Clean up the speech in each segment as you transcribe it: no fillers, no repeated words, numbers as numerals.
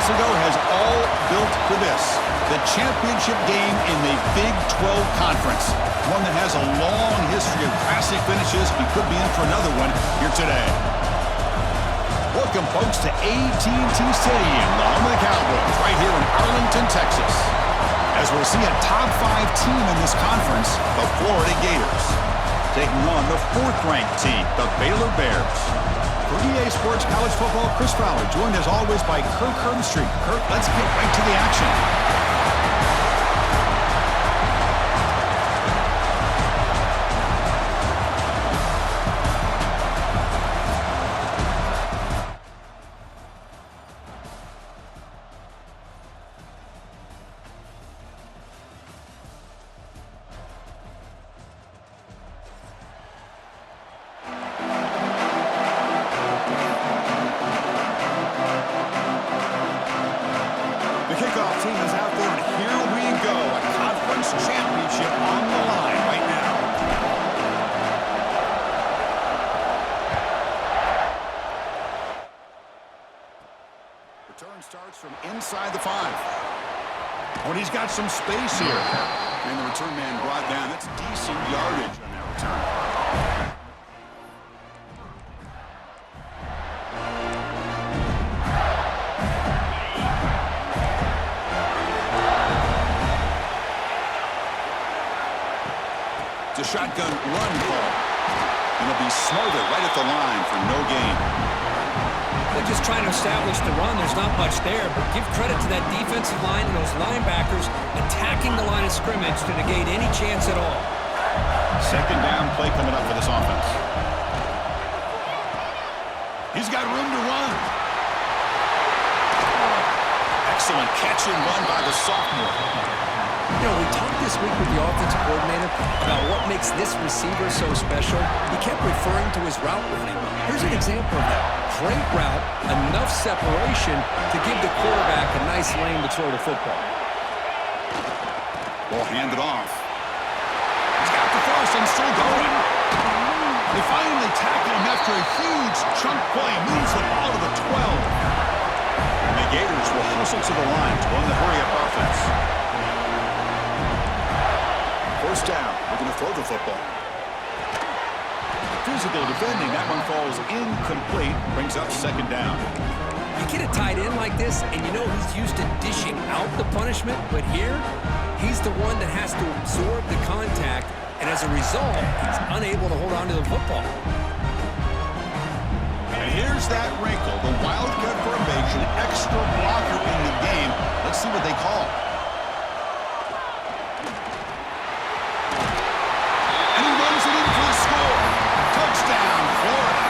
months ago has all built for this. The championship game in the Big 12 Conference. One that has a long history of classic finishes. We could be in for another one here today. Welcome, folks, to AT&T Stadium, the home of the Cowboys, right here in Arlington, Texas. As we'll see a top 5 team in this conference, the Florida Gators, taking on the 4th-ranked team, the Baylor Bears. For EA Sports College Football, Chris Fowler, joined as always by Kirk Herbstreit. Kirk, let's get right to the action. Return starts from inside the 5. When he's got some space here. And the return man brought down. That's decent yardage on that return. It's a shotgun run call. And it'll be smothered right at the line for no gain. They're just trying to establish the run. There's not much there, but give credit to that defensive line and those linebackers attacking the line of scrimmage to negate any chance at all. Second down play coming up for this offense. He's got room to run. Excellent catch and run by the sophomore. You know, we talked this week with the offensive coordinator about what makes this receiver so special. He kept referring to his route running. Here's an example of that. Great route, enough separation to give the quarterback a nice lane to throw the football. Ball handed off. He's got the force and still going. They finally tackle him after a huge chunk play. Moves the ball to the 12. And the Gators will hustle to the line to run the hurry-up offense. First down. We're going to throw the football. Physical defending. That one falls incomplete. Brings up second down. You get a tight end like this, and you know he's used to dishing out the punishment, but here, he's the one that has to absorb the contact, and as a result, he's unable to hold on to the football. And here's that wrinkle, the wildcat formation, extra blocker in the game. Let's see what they call. And he runs it in for the score. Touchdown, Florida.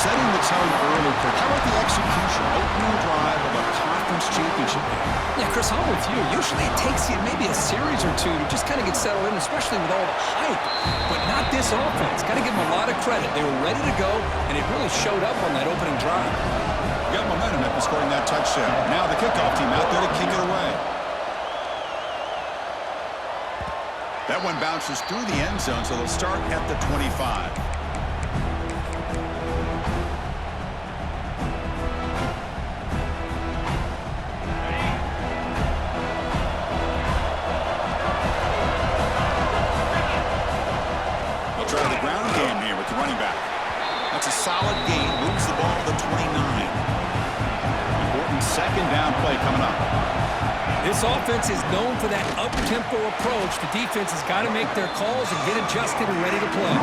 Setting the tone early, Kirk. How about the execution? Opening drive of a conference championship game. Yeah, Chris, I'm with you. Usually it takes you maybe a series or two to just kind of get settled in, especially with all the hype. But not this offense. Got to give them a lot of credit. They were ready to go, and it really showed up on that opening drive. Got momentum after scoring that touchdown. Now the kickoff team out there to kick it away. That one bounces through the end zone, so they'll start at the 25. They'll try the ground game here with the running back. That's a solid gain. Moves the ball to the 29. Important second down play coming up. This offense is known for that up-tempo approach. The defense has got to make their calls and get adjusted and ready to play.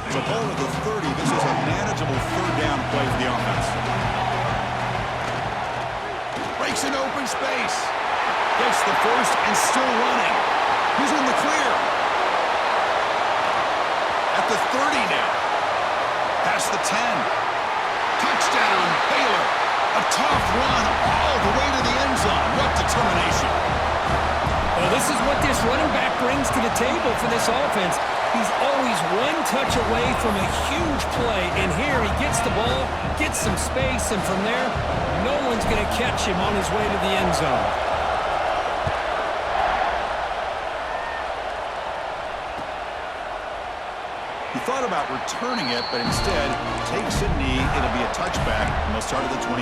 The ball to the 30. This is a manageable third down play for the offense. Breaks an open space. Gets the first and still running. He's in the clear. At the 30 now. Past the 10. Touchdown, Baylor. A tough run all the way to the end zone. What determination. Well, this is what this running back brings to the table for this offense. He's always one touch away from a huge play. And here he gets the ball, gets some space, and from there, no one's going to catch him on his way to the end zone. He thought about returning it, but instead takes a knee. It'll be a touchback, and they'll start at the 25.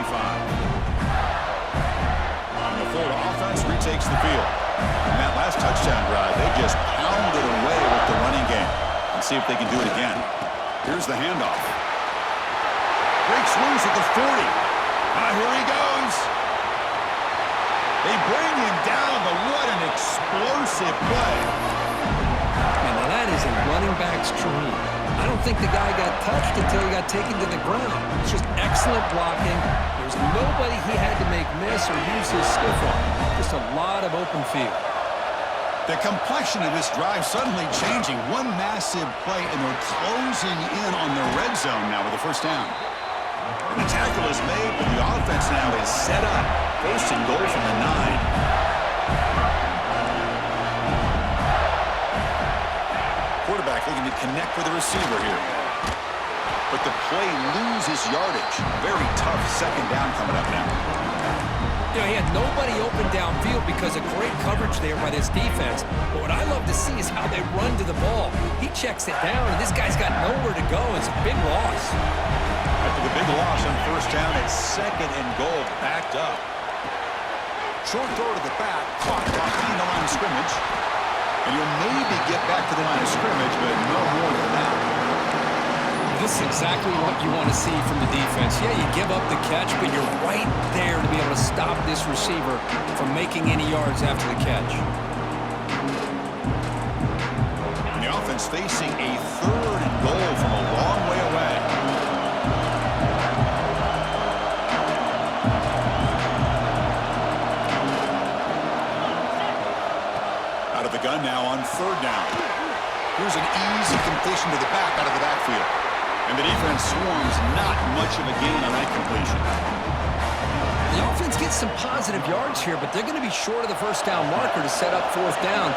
And the Florida offense retakes the field. And that last touchdown drive, they just pounded away with the running game. Let's see if they can do it again. Here's the handoff. Breaks loose at the 40. Here he goes. They bring him down, but what an explosive play. And now that is a running back's dream. I don't think the guy got touched until he got taken to the ground. It's just excellent blocking. There's nobody he had to make miss or use his stiff arm. Just a lot of open field. The complexion of this drive suddenly changing. One massive play, and they're closing in on the red zone now with the first down. And the tackle is made, but the offense now is set up. First and goal from the 9. Quarterback looking to connect with the receiver here. But the play loses yardage. Very tough second down coming up now. You know, he had nobody open downfield because of great coverage there by this defense. But what I love to see is how they run to the ball. He checks it down, and this guy's got nowhere to go. It's a big loss. After the big loss on first down, it's second and goal, backed up. Short throw to the back, caught behind the line of scrimmage. And you'll maybe get back to the line of scrimmage, but no more than that. This is exactly what you want to see from the defense. Yeah, you give up the catch, but you're right there to be able to stop this receiver from making any yards after the catch. And the offense facing a third and goal from a long way away. Out of the gun now on third down. Here's an easy completion to the back out of the backfield. And the defense swarms, not much of a gain on that completion. The offense gets some positive yards here, but they're going to be short of the first down marker to set up fourth down.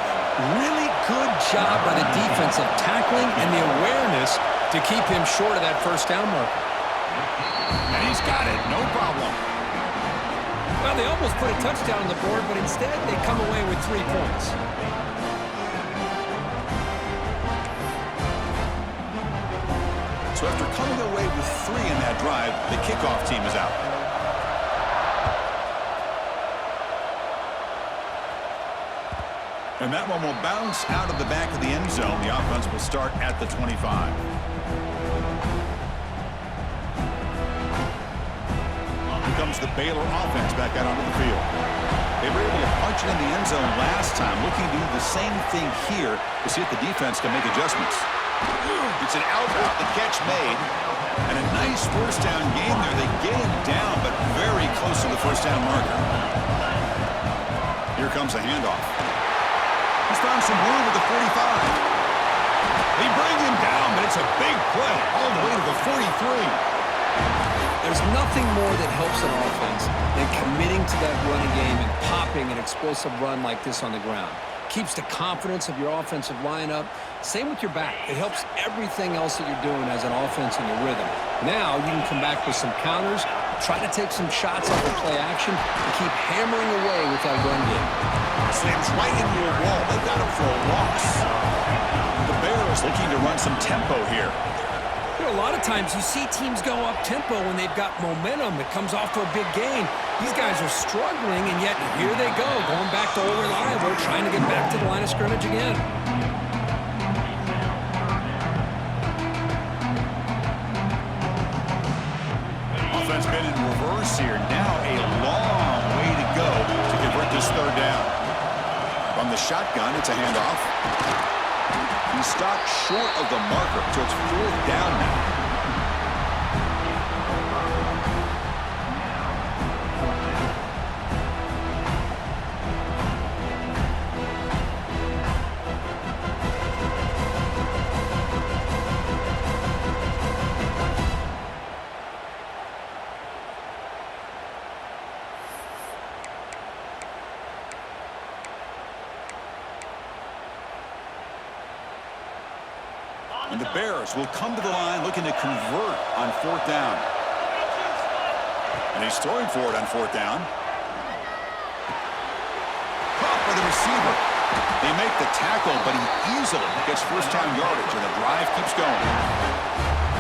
Really good job by the defense of tackling and the awareness to keep him short of that first down marker. And he's got it, no problem. Well, they almost put a touchdown on the board, but instead they come away with 3 points. So after coming away with 3 in that drive, the kickoff team is out. And that one will bounce out of the back of the end zone. The offense will start at the 25. Here comes the Baylor offense back out onto the field. They were able to punch it in the end zone last time, looking to do the same thing here to see if the defense can make adjustments. It's an out route, the catch made, and a nice first down game there. They get him down, but very close to the first down marker. Here comes the handoff. He's found some room at the 45. They bring him down, but it's a big play all the way to the 43. There's nothing more that helps an offense than committing to that running game and popping an explosive run like this on the ground. Keeps the confidence of your offensive lineup. Same with your back. It helps everything else that you're doing as an offense in your rhythm. Now you can come back with some counters, try to take some shots off of play action, and keep hammering away with that run game. Slams right into your wall. They got him for a loss. The Bears looking to run some tempo here. You know, a lot of times you see teams go up-tempo when they've got momentum. It comes off to a big gain. These guys are struggling, and yet here they go, going back to old reliable, trying to get back to the line of scrimmage again. Offense been in reverse here. Now a long way to go to convert this third down. From the shotgun, it's a handoff. He stopped short of the marker, so it's fourth down now. And the Bears will come to the line looking to convert on fourth down. And he's throwing for it on fourth down. Caught by the receiver. They make the tackle, but he easily gets first-down yardage, and the drive keeps going.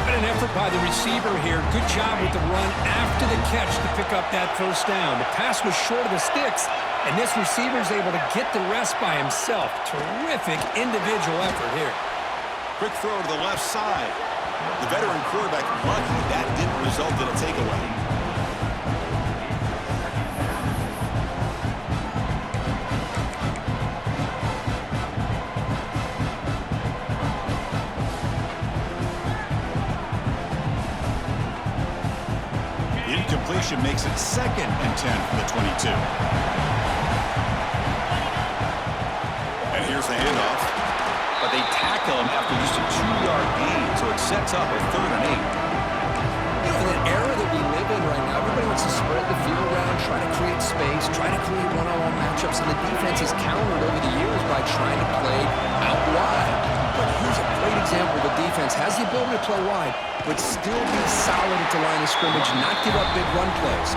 What an effort by the receiver here. Good job with the run after the catch to pick up that first down. The pass was short of the sticks, and this receiver is able to get the rest by himself. Terrific individual effort here. Quick throw to the left side. The veteran quarterback lucky that didn't result in a takeaway. Incompletion makes it 2nd and 10 from the 22. And here's the handoff. But they tackle him after just a 2-yard gain, so it sets up a 3rd and 8. You know, in an era that we live in right now, everybody wants to spread the field around, try to create space, try to create one-on-one matchups, and the defense has countered over the years by trying to play out wide. But here's a great example of a defense has the ability to play wide, but still be solid at the line of scrimmage, not give up big run plays.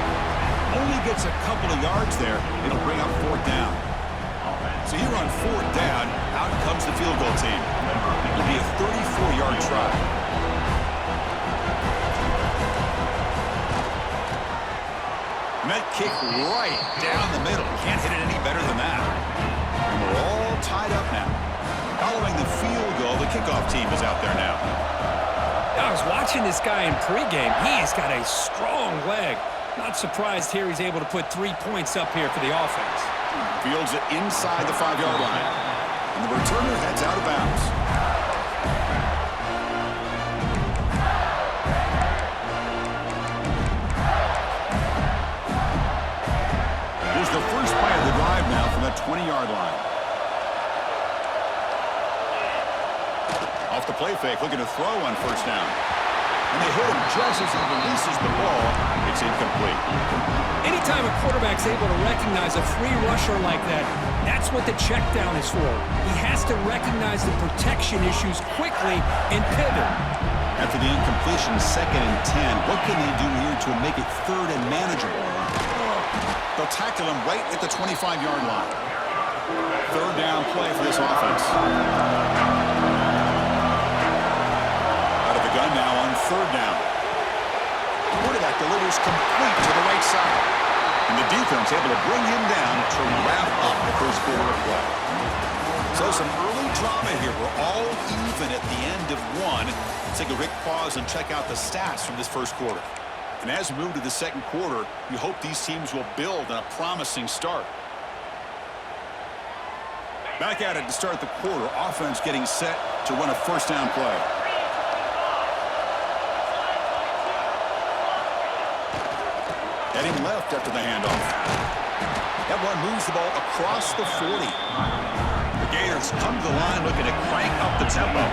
Only gets a couple of yards there. It'll bring up 4th down. So here on 4th down, out comes the field goal team. It'll be a 34-yard try. And that kick right down the middle. Can't hit it any better than that. And we're all tied up now. Following the field goal, the kickoff team is out there now. I was watching this guy in pregame. He's got a strong leg. Not surprised here he's able to put 3 points up here for the offense. Fields it inside the 5-yard line. And the returner heads out of bounds. Here's the first play of the drive now from the 20-yard line. Off the play fake, looking to throw on 1st down. And they hit him just as he releases the ball. It's incomplete. Anytime a quarterback's able to recognize a free rusher like that, that's what the check down is for. He has to recognize the protection issues quickly and pivot. After the incompletion, 2nd and 10, what can he do here to make it 3rd and manageable? They'll tackle him right at the 25-yard line. 3rd down play for this offense. Out of the gun now on 3rd down. The quarterback delivers complete to the right side. And the defense able to bring him down to wrap up the first quarter of play. So some early drama here. We're all even at the end of one. Let's take a quick pause and check out the stats from this first quarter. And as we move to the second quarter, you hope these teams will build on a promising start. Back at it to start the quarter. Offense getting set to run a 1st down play. Heading left after the handoff. That one moves the ball across the 40. The Gators come to the line looking to crank up the tempo.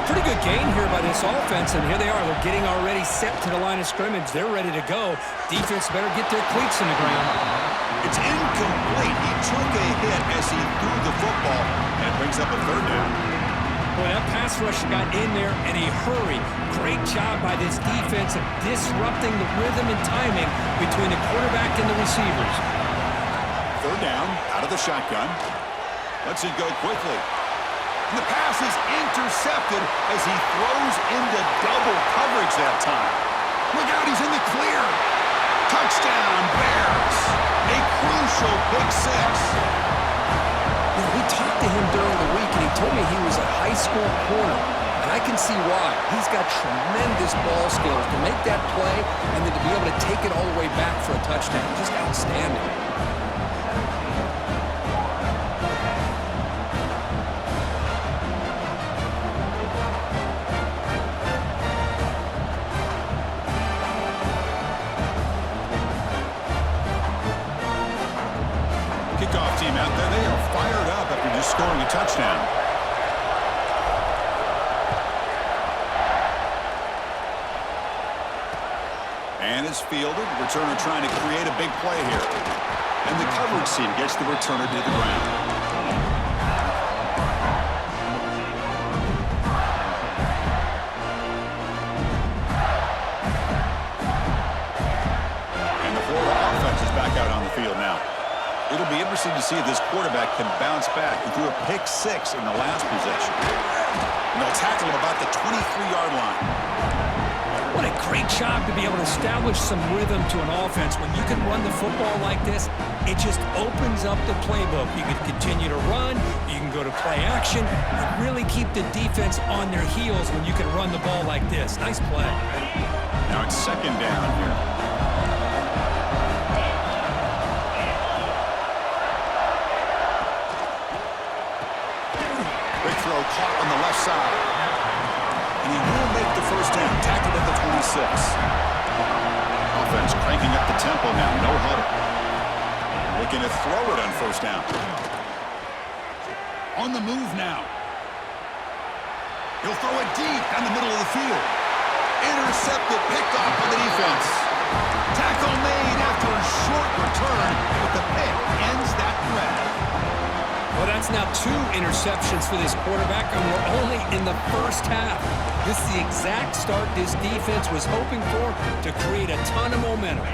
Pretty good gain here by this offense, and here they are. They're getting already set to the line of scrimmage. They're ready to go. Defense better get their cleats in the ground. It's incomplete. He took a hit as he threw the football, and it brings up a 3rd down. Boy, that pass rush got in there in a hurry. Great job by this defense of disrupting the rhythm and timing between the quarterback and the receivers. 3rd down, out of the shotgun. Lets it go quickly. And the pass is intercepted as he throws into double coverage that time. Look out, he's in the clear. Touchdown, Bears. A crucial pick 6. You know, we talked to him during the week, and he told me he was a high school corner. And I can see why. He's got tremendous ball skills to make that play and then to be able to take it all the way back for a touchdown. Just outstanding. Kickoff team out there, they are fired up after just scoring a touchdown. And is fielded. Returner trying to create a big play here. And the coverage team gets the returner to the ground. And the Florida offense is back out on the field now. It'll be interesting to see if this quarterback can bounce back. He threw a pick 6 in the last possession. And they'll tackle him about the 23-yard line. What a great job to be able to establish some rhythm to an offense. When you can run the football like this, it just opens up the playbook. You can continue to run, you can go to play action, and really keep the defense on their heels when you can run the ball like this. Nice play. Now it's second down here. Big throw caught on the left side. And he will make the first down. Tackled at the 26. Offense cranking up the tempo now. No huddle. Looking to throw it on first down. On the move now. He'll throw it deep down the middle of the field. Intercepted, picked off by the defense. Tackle made after a short return, but the pick ends that threat. Well, that's now 2 interceptions for this quarterback, and we're only in the first half. This is the exact start this defense was hoping for to create a ton of momentum.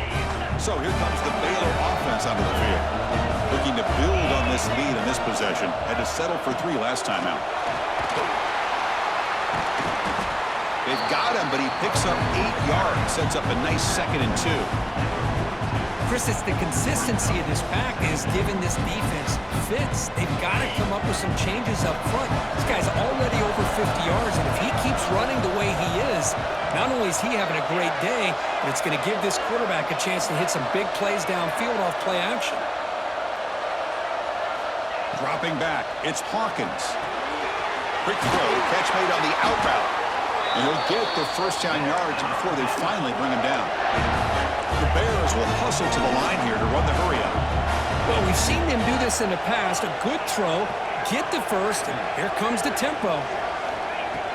So here comes the Baylor offense onto the field. Looking to build on this lead in this possession. Had to settle for 3 last time out. They've got him, but he picks up 8 yards. Sets up a nice 2nd and 2. Chris, it's the consistency of this pack is giving this defense fits. They've got to come up with some changes up front. This guy's already over 50 yards, and if he keeps running the way he is, not only is he having a great day, but it's going to give this quarterback a chance to hit some big plays downfield off play action. Dropping back, it's Hawkins. Quick throw, catch made on the out route. And he'll get the first down yards before they finally bring him down. The Bears will hustle to the line here to run the hurry up. Well, we've seen them do this in the past. A good throw, get the first, and here comes the tempo.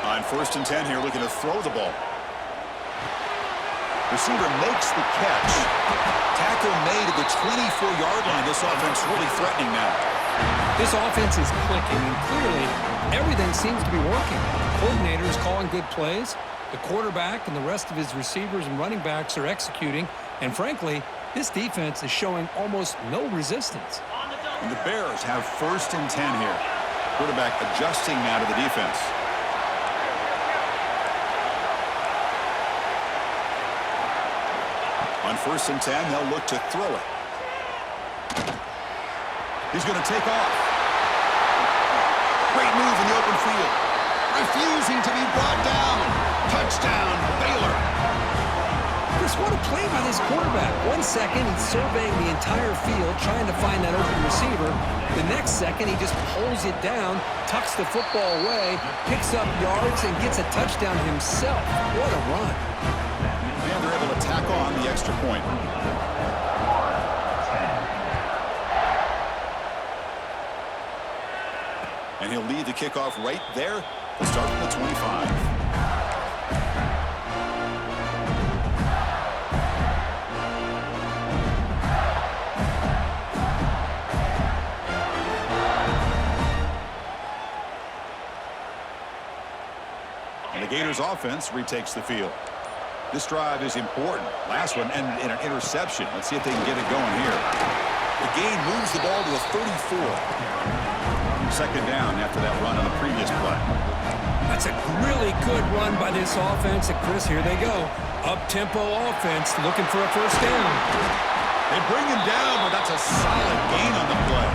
On 1st and 10 here, looking to throw the ball. Receiver makes the catch. Tackle made at the 24-yard line. This offense really threatening now. This offense is clicking, and clearly everything seems to be working. The coordinator is calling good plays. The quarterback and the rest of his receivers and running backs are executing. And frankly, this defense is showing almost no resistance. And the Bears have 1st and 10 here. Quarterback adjusting now to the defense. On 1st and 10, they'll look to throw it. He's going to take off. Great move in the open field. Refusing to be brought down. Touchdown, Baylor. Chris, what a play by this quarterback. 1 second, he's surveying the entire field, trying to find that open receiver. The next second, he just pulls it down, tucks the football away, picks up yards, and gets a touchdown himself. What a run. And they're able to tack on the extra point. And he'll lead the kickoff right there to start from the 25. And the Gators offense retakes the field. This drive is important. Last one ended in an interception. Let's see if they can get it going here. The game moves the ball to the 34. Second down after that run on the previous play. That's a really good run by this offense. And Chris, here they go. Up-tempo offense looking for a first down. They bring him down, but that's a solid gain on the play.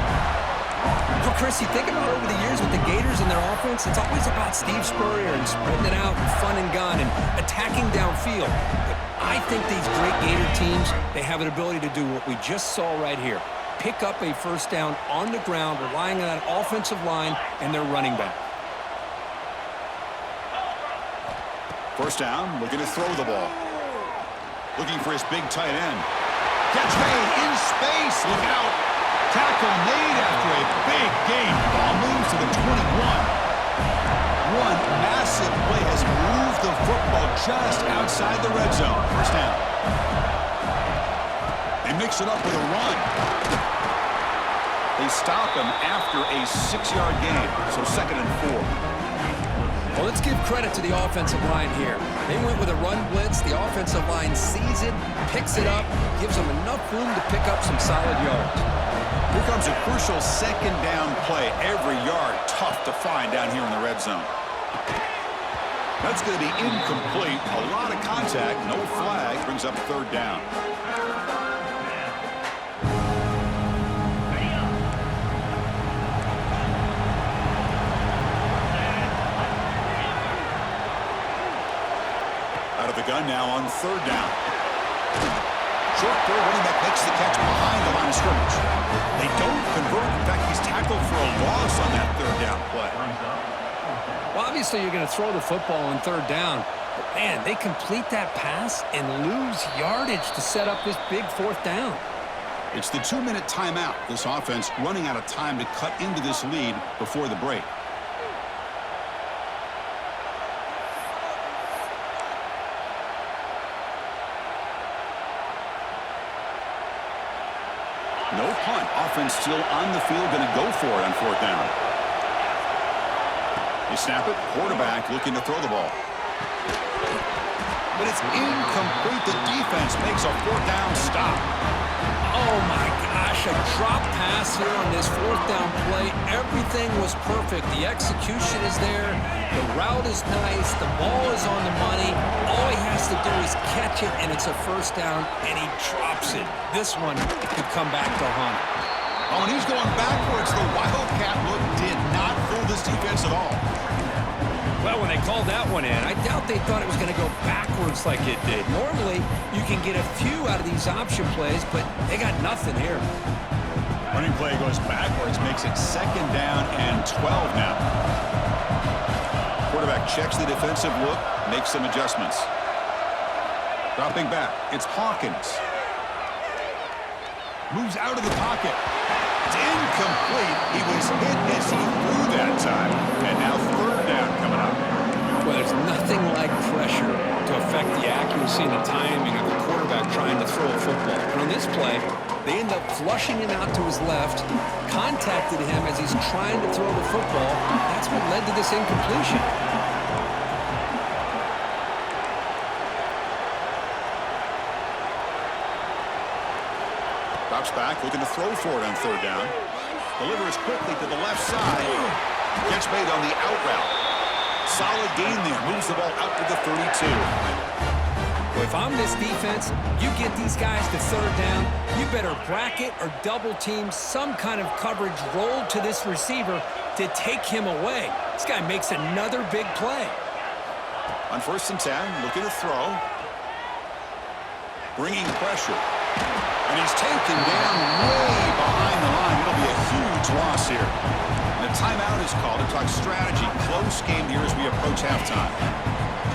Well, Chris, you think about over the years with the Gators and their offense, it's always about Steve Spurrier and spreading it out and fun and gun and attacking downfield. But I think these great Gator teams, they have an ability to do what we just saw right here. Pick up a first down on the ground, relying on that offensive line and their running back. First down, looking to throw the ball. Looking for his big tight end. Catch made in space. Look out. Tackle made after a big gain. Ball moves to the 21. One massive play has moved the football just outside the red zone. First down. They mix it up with a run. They stop him after a 6-yard gain, so 2nd and 4. Well, let's give credit to the offensive line here. They went with a run blitz. The offensive line sees it, picks it up, gives them enough room to pick up some solid yards. Here comes a crucial second down play. Every yard tough to find down here in the red zone. That's going to be incomplete. A lot of contact, no flag, brings up third down. Out of the gun now on third down. Short throw, running back makes the catch behind the line of scrimmage. They don't convert. In fact, he's tackled for a loss on that third down play. Well, obviously, you're going to throw the football on third down. But, man, they complete that pass and lose yardage to set up this big fourth down. It's the 2-minute timeout. This offense running out of time to cut into this lead before the break. No punt. Offense still on the field, going to go for it on fourth down. You snap it. Quarterback looking to throw the ball. But it's incomplete. The defense makes a fourth down stop. Oh, my gosh, a drop pass here on this fourth down play. Everything was perfect. The execution is there. The route is nice. The ball is on the money. All he has to do is catch it, and it's a first down, and he drops it. This one could come back to haunt him. Oh, and he's going backwards. The Wildcat look did not fool this defense at all. Well, when they called that one in, I doubt they thought it was going to go backwards like it did. Normally, you can get a few out of these option plays, but they got nothing here. Running play goes backwards, makes it second down and 12 now. Quarterback checks the defensive look, makes some adjustments. Dropping back, it's Hawkins. Moves out of the pocket. It's incomplete. He was hit as he threw that time. And now third down coming up. Well, there's nothing like pressure to affect the accuracy and the timing of the quarterback trying to throw a football. But on this play, they end up flushing him out to his left, contacted him as he's trying to throw the football. That's what led to this incompletion. Drops back, looking to throw for it on third down. Delivers quickly to the left side. Catch made on the out route. Solid gain there. Moves the ball out to the 32. Well, if I'm this defense, you get these guys to third down, you better bracket or double team some kind of coverage roll to this receiver to take him away. This guy makes another big play. On first and 10, looking to throw. Bringing pressure. And he's taken down way behind the line. It'll be a huge loss here. And a timeout is called to talk strategy. Close game here as we approach halftime.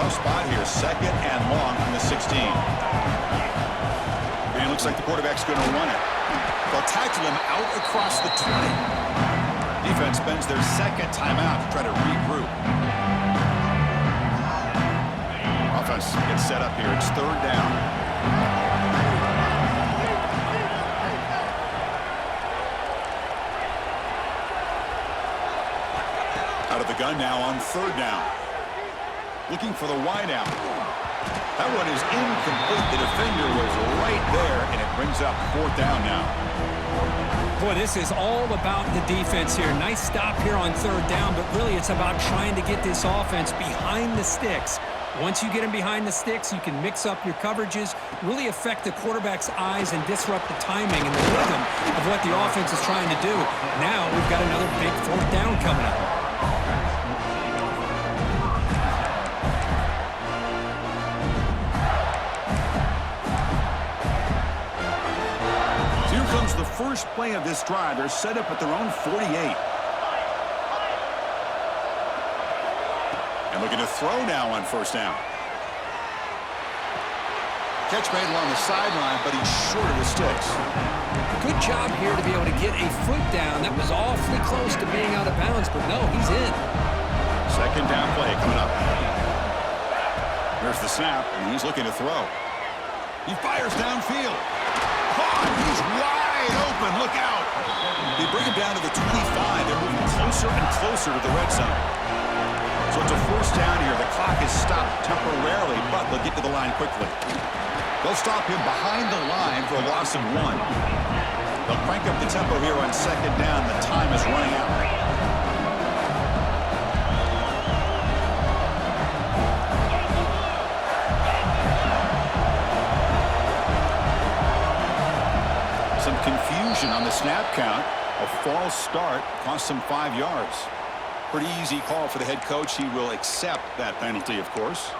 Tough spot here. Second and long from the 16. And it looks like the quarterback's going to run it. They'll tackle him out across the 20. Defense spends their second timeout to try to regroup. Offense gets set up here. It's third down. Out of the gun now on third down. Looking for the wideout. That one is incomplete. The defender was right there, and it brings up fourth down now. Boy, this is all about the defense here. Nice stop here on third down, but really it's about trying to get this offense behind the sticks. Once you get them behind the sticks, you can mix up your coverages, really affect the quarterback's eyes and disrupt the timing and the rhythm of what the offense is trying to do. Now we've got another big fourth down coming up. Here comes the first play of this drive. They're set up at their own 48. And looking to throw now on first down. Catch made along the sideline, but he's short of the sticks. Good job here to be able to get a foot down. That was awfully close to being out of bounds, but no, he's in. Second down play coming up. Here's the snap, and he's looking to throw. He fires downfield. Caught! He's wide open. Look out! They bring him down to the 25. They're moving closer and closer to the red zone. So it's a first down here. The clock is stopped temporarily, but they'll get to the line quickly. They'll stop him behind the line for a loss of 1. They'll crank up the tempo here on second down. The time is running out. Some confusion on the snap count. A false start cost him 5 yards. Pretty easy call for the head coach. He will accept that penalty, of course.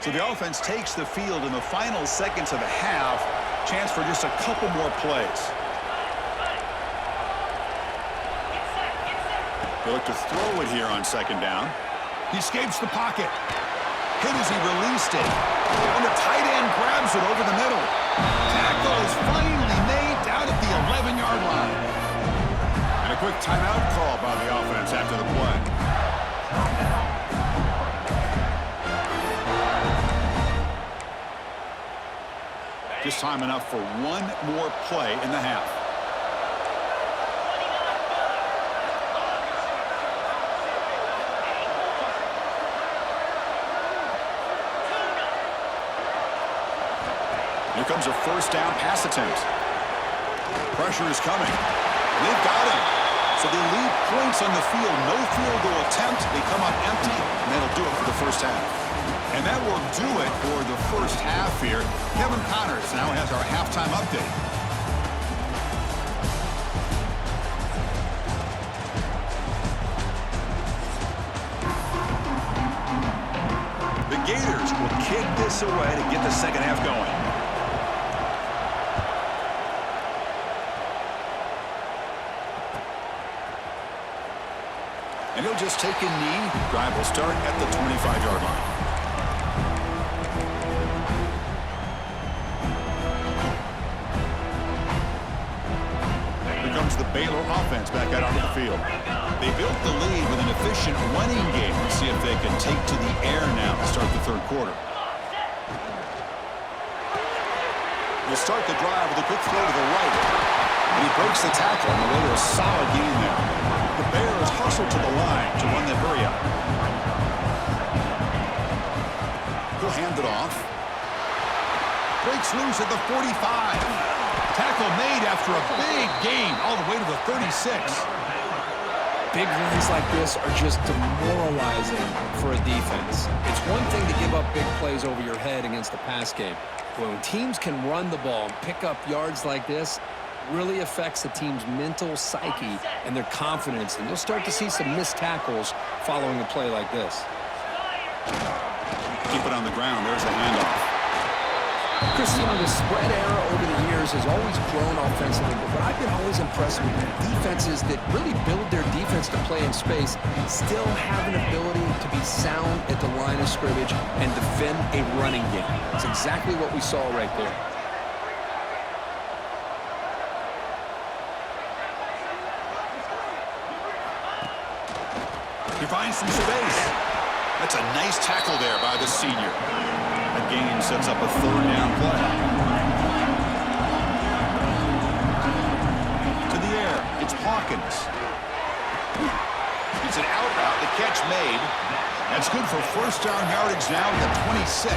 So the offense takes the field in the final seconds of the half. Chance for just a couple more plays. They look to throw it here on second down. He escapes the pocket. Hit as he released it. And the tight end grabs it over the middle. Tackle is finally made down at the 11-yard line. And a quick timeout call by the offense after the play. Just time enough for one more play in the half. Here comes a first down pass attempt. Pressure is coming. They've got him. So they leave points on the field. No field goal attempt. They come up empty, and that'll do it for the first half. And that will do it for the first half here. Kevin Connors now has our halftime update. The Gators will kick this away to get the second half going. And he'll just take a knee. Drive will start at the 25-yard line. The Baylor offense back out onto the field. They built the lead with an efficient running game. Let's see if they can take to the air now to start the third quarter. They'll start the drive with a quick throw to the right. And he breaks the tackle on the way to a solid gain there. The Bears hustle to the line to run the hurry up. He'll hand it off. Breaks loose at the 45. Tackle made after a big gain all the way to the 36. Big runs like this are just demoralizing for a defense. It's one thing to give up big plays over your head against the pass game. But when teams can run the ball and pick up yards like this, it really affects the team's mental psyche and their confidence. And you'll start to see some missed tackles following a play like this. Keep it on the ground. There's the handoff. Christian, the spread era over the years has always grown offensively, but what I've been always impressed with defenses that really build their defense to play in space still have an ability to be sound at the line of scrimmage and defend a running game. It's exactly what we saw right there. He finds some space. That's a nice tackle there by the senior. That gain sets up a third down play. To the air, it's Hawkins. It's an out route, the catch made. That's good for first down yardage now at the 26.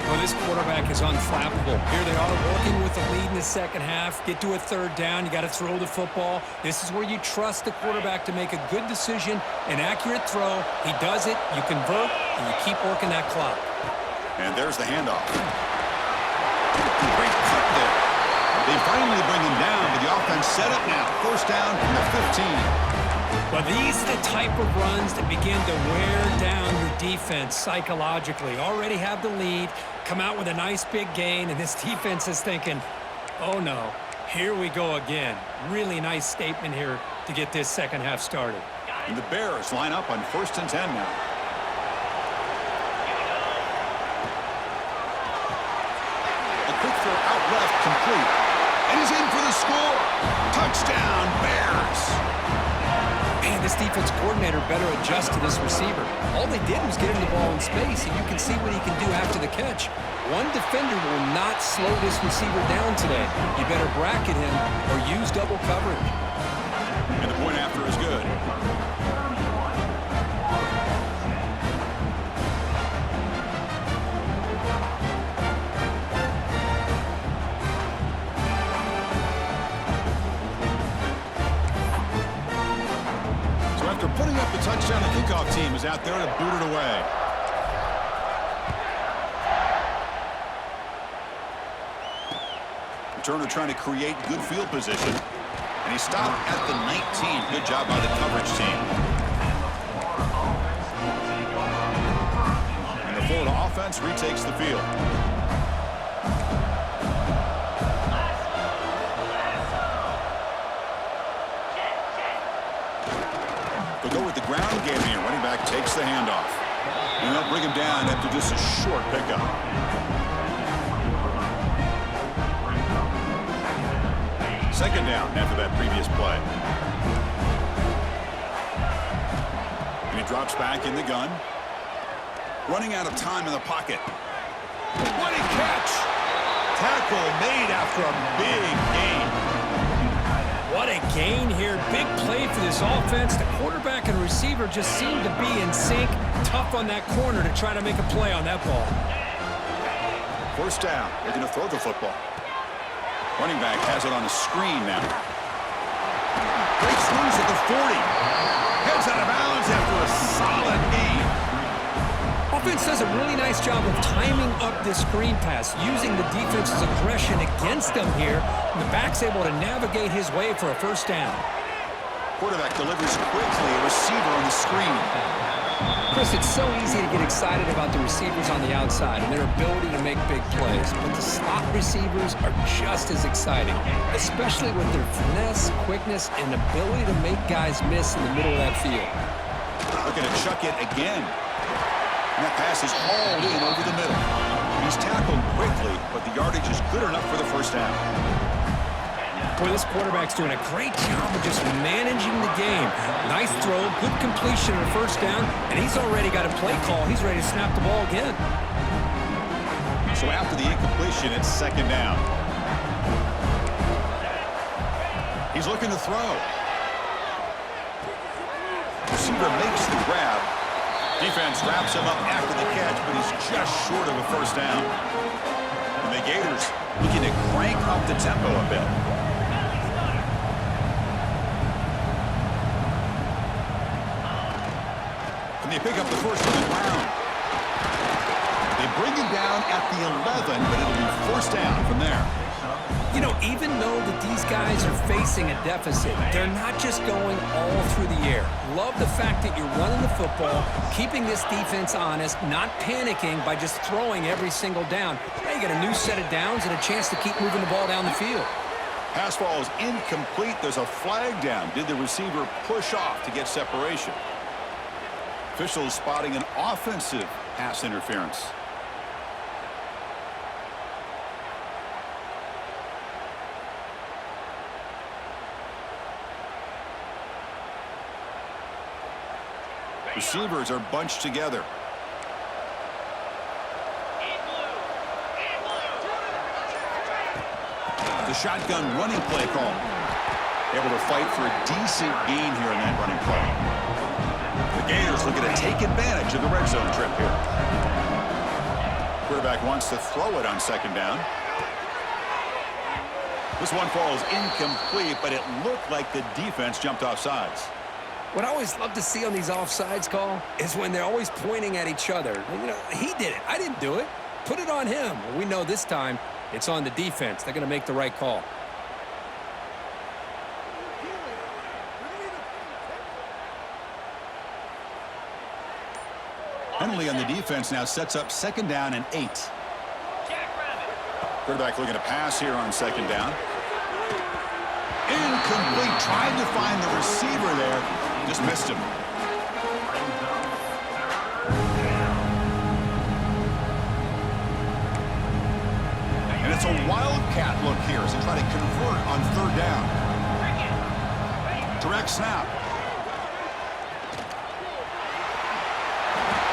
Well, this quarterback is unflappable. Here they are working with the lead in the second half. Get to a third down, you got to throw the football. This is where you trust the quarterback to make a good decision, an accurate throw. He does it, you convert, and you keep working that clock. And there's the handoff. Great cut there. They finally bring him down, but the offense set up now. First down from the 15. But these are the type of runs that begin to wear down your defense psychologically. Already have the lead, come out with a nice big gain, and this defense is thinking, oh no, here we go again. Really nice statement here to get this second half started. And the Bears line up on 1st and 10 now. A quick throw out left, complete. And he's in for the score. Touchdown, Bears. Man, this defense coordinator better adjust to this receiver. All they did was get him the ball in space, and you can see what he can do after the catch. One defender will not slow this receiver down today. You better bracket him or use double coverage. And the point after is good. is out there to boot it away. Returner trying to create good field position. And he stopped at the 19. Good job by the coverage team. And the Florida offense retakes the field. They'll go with the ground game here. Running back takes the handoff. And they'll bring him down after just a short pickup. Second down after that previous play. And he drops back in the gun. Running out of time in the pocket. What a catch! Tackle made after a big gain. What a gain here. Big play for this offense. The quarterback and receiver just seem to be in sync. Tough on that corner to try to make a play on that ball. First down. They're going to throw the football. Running back has it on the screen now. Breaks loose at the 40. Heads out of bounds after a solid gain. Offense does a really nice job of timing up this screen pass, using the defense's aggression against them here. And the back's able to navigate his way for a first down. Quarterback delivers quickly, a receiver on the screen. Chris, it's so easy to get excited about the receivers on the outside and their ability to make big plays, but the slot receivers are just as exciting, especially with their finesse, quickness, and ability to make guys miss in the middle of that field. Looking to chuck it again. And that pass is hauled in over the middle. He's tackled quickly, but the yardage is good enough for the first down. Boy, this quarterback's doing a great job of just managing the game. Nice throw, good completion on the first down, and he's already got a play call. He's ready to snap the ball again. So after the incompletion, it's second down. He's looking to throw. Receiver makes the grab. Defense wraps him up after the catch, but he's just short of a first down. And the Gators looking to crank up the tempo a bit. And they pick up the first on the ground. They bring him down at the 11, but it'll be first down from there. You know, even though that these guys are facing a deficit, they're not just going all through the air. Love the fact that you're running the football, keeping this defense honest, not panicking by just throwing every single down. Now you got a new set of downs and a chance to keep moving the ball down the field. Pass ball is incomplete. There's a flag down. Did the receiver push off to get separation? Officials spotting an offensive pass interference. Receivers are bunched together. The shotgun running play call. Able to fight for a decent gain here in that running play. The Gators looking to take advantage of the red zone trip here. Quarterback wants to throw it on second down. This one falls incomplete, but it looked like the defense jumped off sides. What I always love to see on these offsides call is when they're always pointing at each other. You know, he did it. I didn't do it. Put it on him. Well, we know this time it's on the defense. They're going to make the right call. Penalty on the defense now sets up second down and 8. Quarterback looking to pass here on second down. Incomplete. Tried to find the receiver there. Just missed him. And it's a wildcat look here as they try to convert on third down. Direct snap.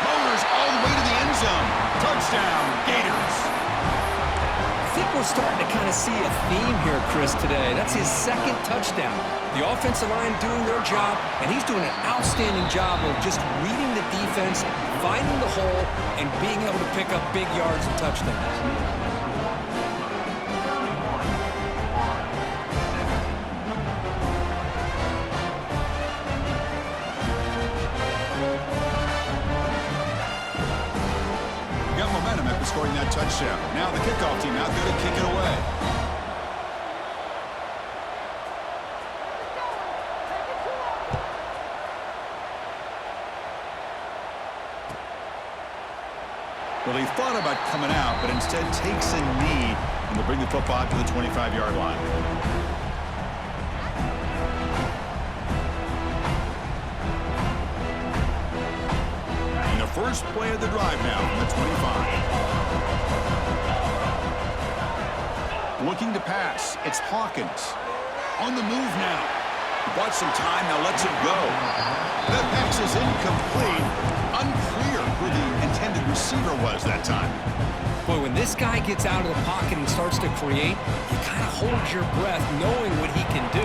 Motors all the way to the end zone. Touchdown, Gators. I think we're starting to kind of see a theme here, Chris, today. That's his second touchdown. The offensive line doing their job, and he's doing an outstanding job of just reading the defense, finding the hole, and being able to pick up big yards and touchdowns. scoring that touchdown. Now the kickoff team out there to kick it away. Well, he thought about coming out, but instead takes a knee and will bring the football to the 25-yard line. And the first play of the drive now from the 25. Looking to pass. It's Hawkins. On the move now. He bought some time, now lets it go. That pass is incomplete. Unclear who the intended receiver was that time. Boy, when this guy gets out of the pocket and starts to create, you kind of hold your breath knowing what he can do.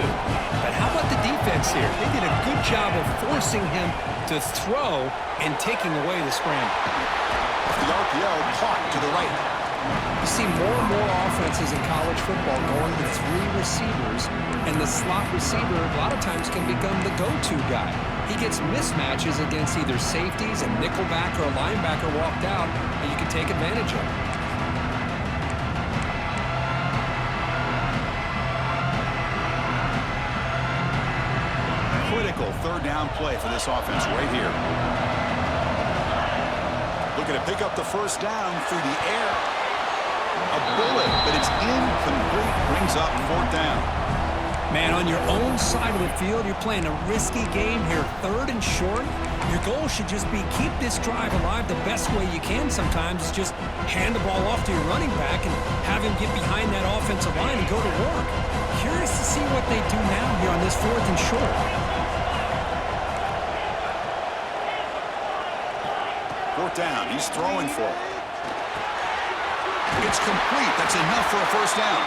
But how about the defense here? They did a good job of forcing him to throw and taking away the scramble. The RPO caught to the right. You see more and more offenses in college football going to 3 receivers, and the slot receiver a lot of times can become the go-to guy. He gets mismatches against either safeties, a nickelback, or a linebacker walked out, and you can take advantage of it. Critical third down play for this offense right here. Looking to pick up the first down through the air. A bullet, but it's incomplete. Brings up 4th down. Man, on your own side of the field, you're playing a risky game here. 3rd and short. Your goal should just be keep this drive alive the best way you can sometimes. Is just hand the ball off to your running back and have him get behind that offensive line and go to work. Curious to see what they do now here on this 4th and short. 4th down. He's throwing for it. It's complete. That's enough for a first down.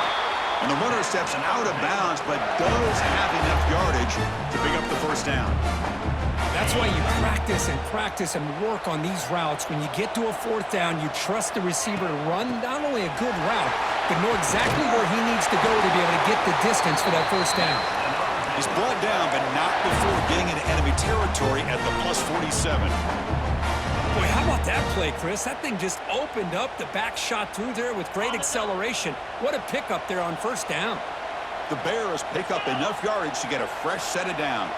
And the runner steps out of bounds, but does have enough yardage to pick up the first down. That's why you practice and work on these routes. When you get to a 4th down, you trust the receiver to run not only a good route, but know exactly where he needs to go to be able to get the distance for that first down. He's brought down, but not before getting into enemy territory at the plus 47. Boy, how about that play, Chris? That thing just opened up. The back shot through there with great acceleration. What a pickup there on first down. The Bears pick up enough yardage to get a fresh set of downs.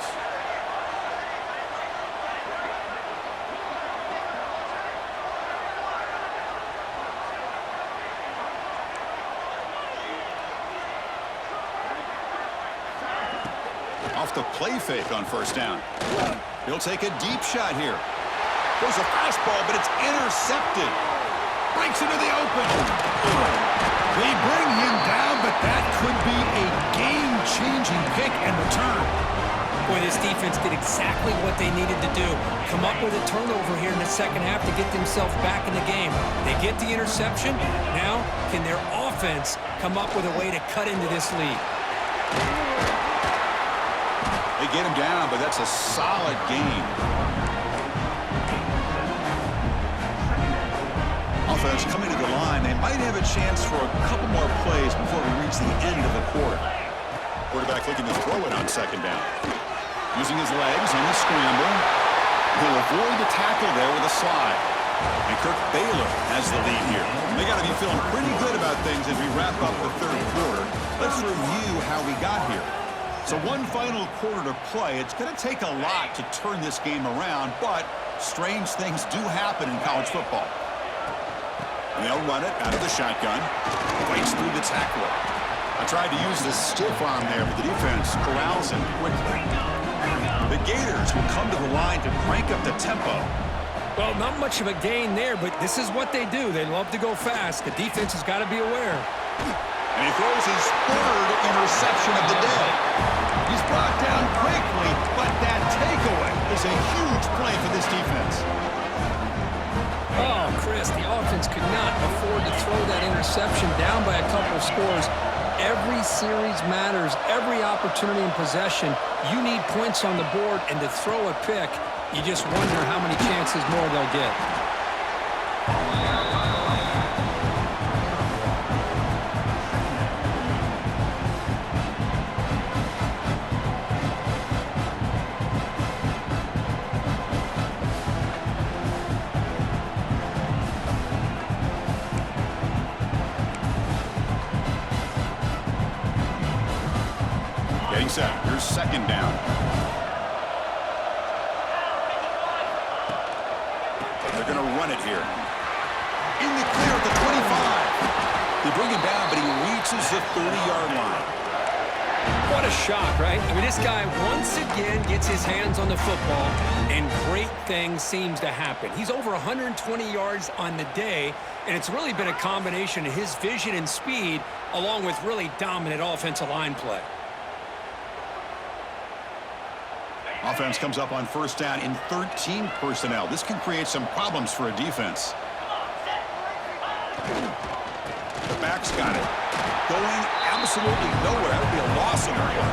Off the play fake on first down. He'll take a deep shot here. There's a fastball, but it's intercepted. Breaks into the open. They bring him down, but that could be a game-changing pick and return. Boy, this defense did exactly what they needed to do. Come up with a turnover here in the second half to get themselves back in the game. They get the interception. Now, can their offense come up with a way to cut into this lead? They get him down, but that's a solid gain. Offense coming to the line. They might have a chance for a couple more plays before we reach the end of the quarter. Quarterback looking to throw it on second down. Using his legs on the scramble. He'll avoid the tackle there with a slide. And Baylor has the lead here. They got to be feeling pretty good about things as we wrap up the 3rd quarter. Let's review how we got here. So one final quarter to play. It's going to take a lot to turn this game around, but strange things do happen in college football. And they'll run it out of the shotgun. Fights through the tackler. I tried to use the stiff arm there, but the defense corrals him quickly. The Gators will come to the line to crank up the tempo. Well, not much of a gain there, but this is what they do. They love to go fast. The defense has got to be aware. And he throws his 3rd interception of the day. He's brought down quickly, but that takeaway is a huge play for this defense. Oh, Chris, the offense could not afford to throw that interception down by a couple of scores. Every series matters. Every opportunity in possession, you need points on the board, and to throw a pick, you just wonder how many chances more they'll get. set. Here's second down. They're going to run it here. In the clear at the 25. They bring him down, but he reaches the 30-yard line. What a shock, right? I mean, this guy once again gets his hands on the football, and great things seems to happen. He's over 120 yards on the day, and it's really been a combination of his vision and speed along with really dominant offensive line play. Offense comes up on first down in 13 personnel. This can create some problems for a defense. The back's got it. Going absolutely nowhere. That would be a loss in our play.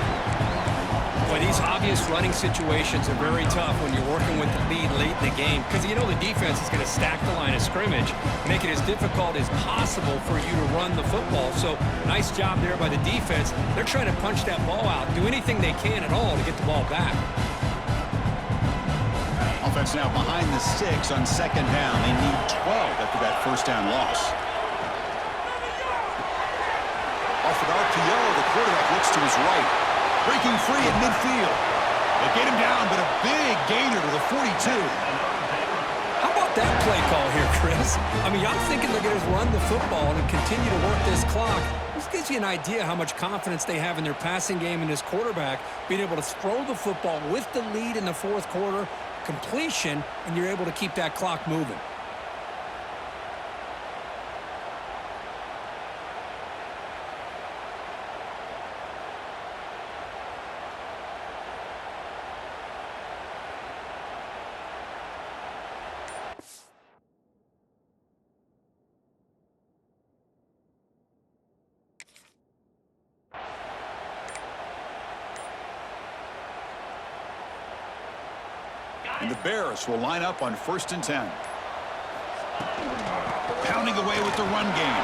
Boy, these obvious running situations are very tough when you're working with the lead late in the game because you know the defense is going to stack the line of scrimmage, make it as difficult as possible for you to run the football. So nice job there by the defense. They're trying to punch that ball out, do anything they can at all to get the ball back. Offense now behind the 6 on second down. They need 12 after that first down loss. Off an RPO, the quarterback looks to his right. Breaking free at midfield. They get him down, but a big gainer to the 42. How about that play call here, Chris? I mean, I'm thinking they're going to run the football and continue to work this clock. This gives you an idea how much confidence they have in their passing game and this quarterback being able to throw the football with the lead in the fourth quarter, completion, and you're able to keep that clock moving. And the Bears will line up on first and 10. Pounding away with the run game.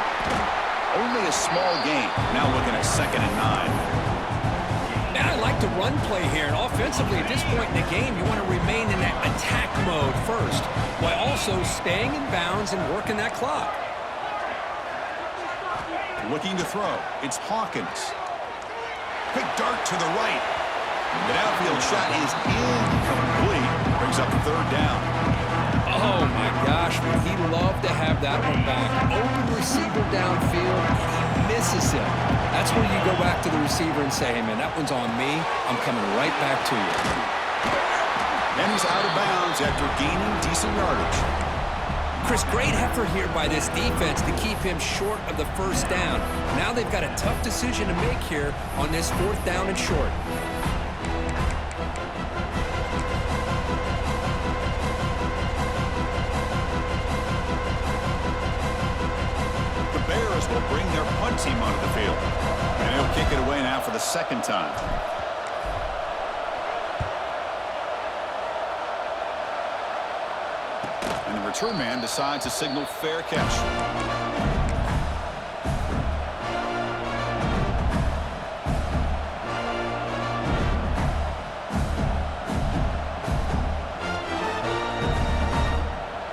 Only a small gain. Now looking at second and 9. And I like the run play here. And offensively, at this point in the game, you want to remain in that attack mode first, while also staying in bounds and working that clock. Looking to throw. It's Hawkins. Quick dart to the right. The downfield shot is incomplete. Brings up third down. Oh, my gosh. Would he love to have that one back. Open receiver downfield, and he misses him. That's where you go back to the receiver and say, hey, man, that one's on me. I'm coming right back to you. And he's out of bounds after gaining decent yardage. Chris, great effort here by this defense to keep him short of the first down. Now they've got a tough decision to make here on this fourth down and short. Will bring their punt team onto the field. And he'll kick it away now for the second time. And the return man decides to signal fair catch.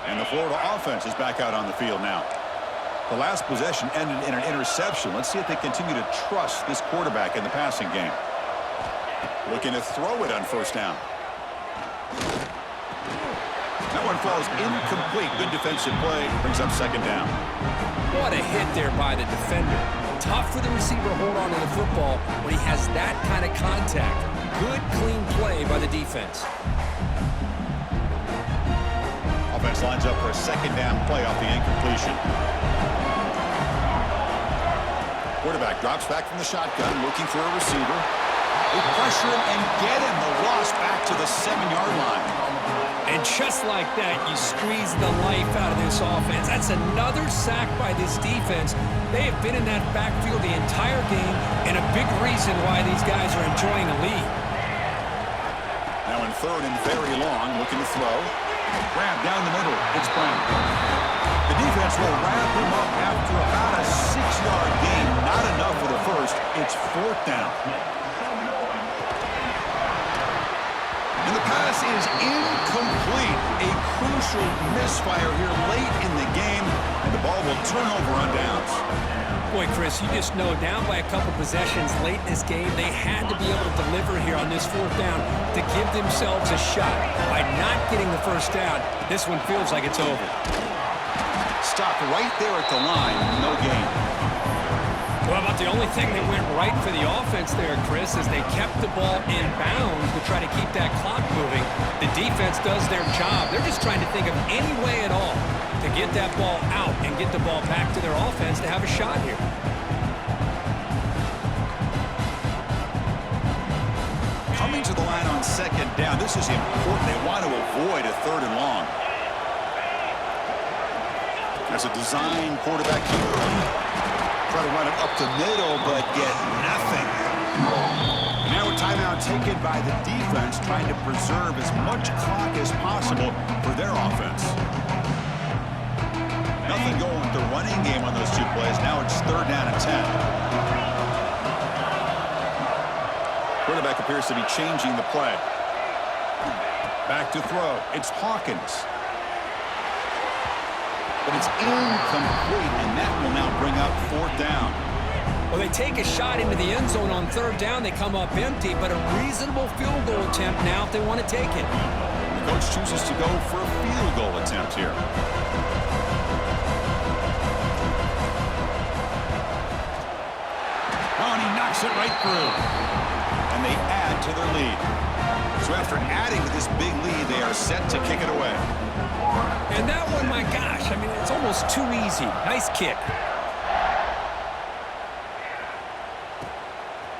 And the Florida offense is back out on the field now. The last possession ended in an interception. Let's see if they continue to trust this quarterback in the passing game. Looking to throw it on first down. That one falls incomplete. Good defensive play. Brings up second down. What a hit there by the defender. Tough for the receiver to hold on to the football when he has that kind of contact. Good, clean play by the defense. Offense lines up for a second down play off the incompletion. Quarterback drops back from the shotgun, looking for a receiver. They pressure him and get him. The loss back to the 7-yard line. And just like that, you squeeze the life out of this offense. That's another sack by this defense. They have been in that backfield the entire game, and a big reason why these guys are enjoying a lead. Now in third and very long, looking to throw. Grab down the middle. It's Brown. The defense will wrap him up after about a 6-yard gain. Not enough for the first. It's fourth down. And the pass is incomplete. A crucial misfire here late in the game, and the ball will turn over on downs. Boy, Chris, you just know down by a couple possessions late in this game, they had to be able to deliver here on this fourth down to give themselves a shot. By not getting the first down, this one feels like it's over. Stopped right there at the line, no gain. Well, about the only thing that went right for the offense there, Chris, is they kept the ball in bounds to try to keep that clock moving. The defense does their job. They're just trying to think of any way at all to get that ball out and get the ball back to their offense to have a shot here. Coming to the line on second down, this is important. They want to avoid a third and long. As a design quarterback here. Try to run it up the middle, but get nothing. And now a timeout taken by the defense, trying to preserve as much clock as possible for their offense. Nothing going with the running game on those two plays. Now it's third down and 10. Quarterback appears to be changing the play. Back to throw. It's Hawkins. But it's incomplete, and that will now bring up fourth down. Well, they take a shot into the end zone on third down. They come up empty, but a reasonable field goal attempt now if they want to take it. The coach chooses to go for a field goal attempt here. Oh, and he knocks it right through. And they add to their lead. So after adding to this big lead, they are set to kick it away. And that one, my gosh, I mean, it's almost too easy. Nice kick.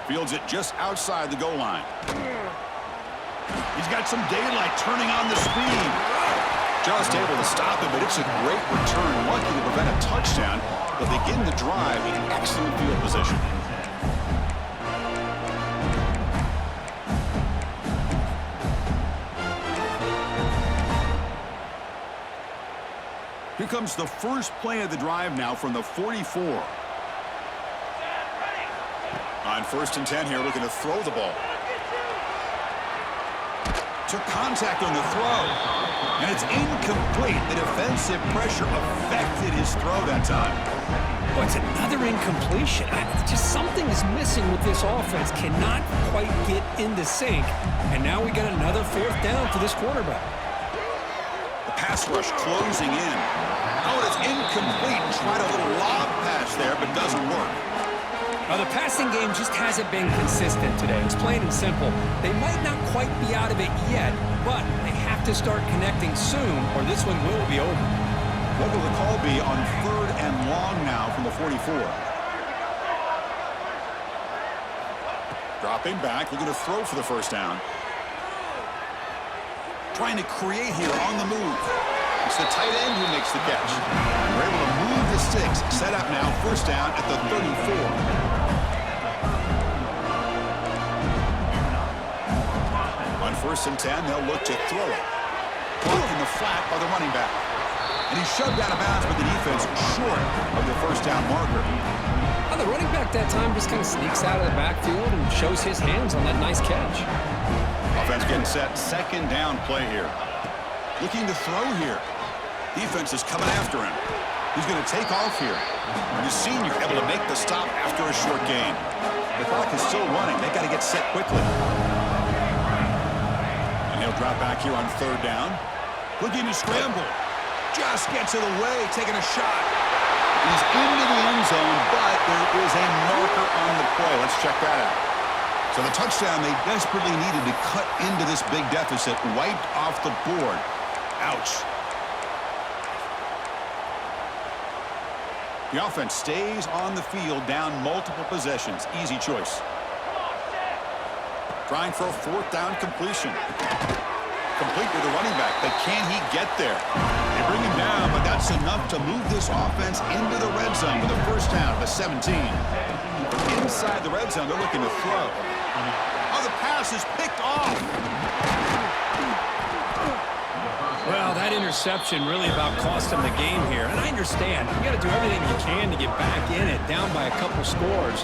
Fields it just outside the goal line. He's got some daylight turning on the speed. Just able to stop it, but it's a great return. Lucky to prevent a touchdown, but they get in the drive in excellent field position. Here comes the first play of the drive now from the 44. On first and 10 here, looking to throw the ball. Took contact on the throw. And it's incomplete. The defensive pressure affected his throw that time. Oh, it's another incompletion. Just something is missing with this offense. Cannot quite get into sync. And now we got another fourth down for this quarterback. The pass rush closing in. Oh, it's incomplete. Tried a little lob pass there, but doesn't work. Now, the passing game just hasn't been consistent today. It's plain and simple. They might not quite be out of it yet, but they have to start connecting soon, or this one will be over. What will the call be on third and long now from the 44? Dropping back, looking to throw for the first down. Trying to create here on the move. It's the tight end who makes the catch. And we're able to move the sticks. Set up now, first down at the 34. On first and 10, they'll look to throw it. Caught in the flat by the running back. And he's shoved out of bounds with the defense short of the first down marker. Well, the running back that time just kind of sneaks out of the backfield and shows his hands on that nice catch. Offense getting set, second down play here. Looking to throw here. Defense is coming after him. He's going to take off here. And the senior able to make the stop after a short gain. The clock is still running. They got to get set quickly. And he'll drop back here on third down. Looking to scramble. Just gets it away, taking a shot. He's into the end zone, but there is a marker on the play. Let's check that out. So the touchdown they desperately needed to cut into this big deficit, wiped off the board. Ouch. The offense stays on the field, down multiple possessions. Easy choice. Trying for a fourth down completion. Complete with the running back, but can he get there? They bring him down, but that's enough to move this offense into the red zone with a first down, the 17. Inside the red zone, they're looking to throw. Oh, the pass is picked off. Well, that interception really about cost him the game here. And I understand. You got to do everything you can to get back in it, down by a couple scores.